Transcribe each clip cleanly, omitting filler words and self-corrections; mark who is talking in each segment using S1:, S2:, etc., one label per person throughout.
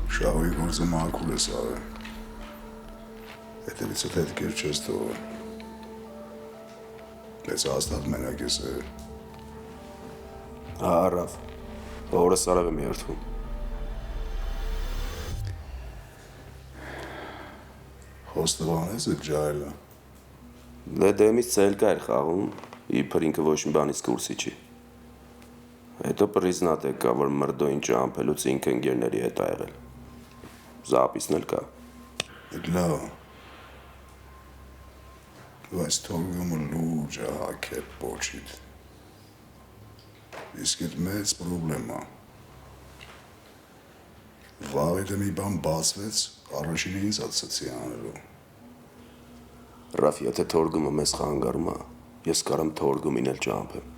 S1: Շահույի գործը մաքուր ես արել, հետևիցդ հետքեր չես թողել, մեծ հաստատ մենակ ես է։
S2: Առավ, օրս արավ եմ երդվում։
S1: Խոստվանես էդ ջայլը։
S2: Դե դեմից ծելկա էր խաղում, իբր ինքը ոչ մի բանից կուրսի չի։ Հետո պրիզնատ եկա, որ մրդոյին ճամփելուց ինքը ընկերների հետ ա եղել։ Զապիսն էլ կա։
S1: Էդ լավ։ Դու այս թորգումը լուրջ է հագել պոչիդ։ Իսկ էդ մեծ պրոբլեմա։ Վաղ մի բան բացվեց, առաջինը ինձ ացցի անելու։
S2: Ռաֆ, եթե թորգումը մեզ խանգարում է, ես կարամ թորգումին էլ ճամփեմ։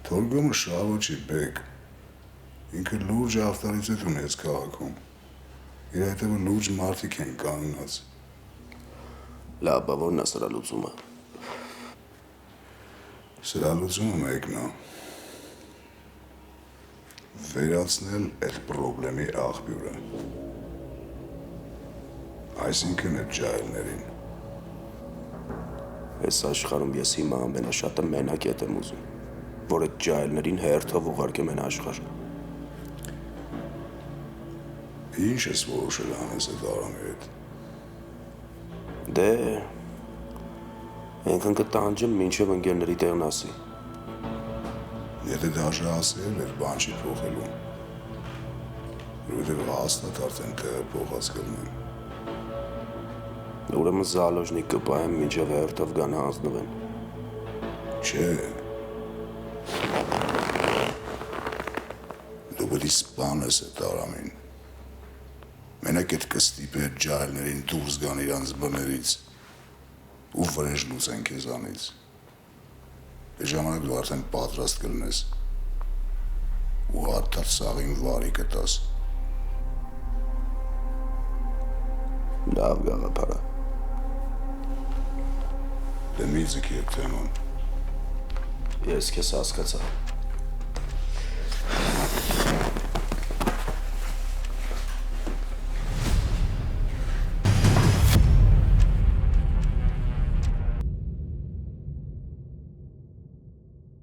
S1: Թորգումը շավը չի բեկ։ Ինքը լուրջ ավտորիտետ ունես քաղաքում։ Իր հետևը լուրջ մարդիկ են կանգնած։
S2: Լավ, բա որն է սրա լուծումը։
S1: Սրա լուծումը մեկն է։ Վերացնել այդ պրոբլեմի աղբյուրը։ Այսինքն այդ ջայլներին։
S2: Այս աշխարհում ես հիմա ամենաշատը մենակ ետ եմ ուզում, որ այդ ջայլներին հերթով ուղարկեմ այն աշխարհ։
S1: Ինչ ես որոշել անես այդ Արամի հետ։
S2: Դե, ենքն կտանջեմ մինչև ընկերների տեղն ասի։
S1: Եթե դաժե ասել էր բան չի փոխելու։ Որովհետև հաստատ արդեն տեղը փոխած կլնեմ։
S2: Ուրեմն զալոժնիկ կպահեմ մինչև հերթով գան հանձնվեն։
S1: Չէ։ Դու պետք է սպանես այդ Արամին։ Մենակ այդ կստիպի այդ ջահելներին դուրս գան իրանց բներից ու վրեժ լուծեն քեզանից։ Այդ ժամանակ դու արդեն պատրաստ կլնես ու արդար սաղին վարի կտաս։
S2: Լավ գաղափար է։
S1: Դե մի ձգի այդ թեման։
S2: Ես քեզ հասկացա։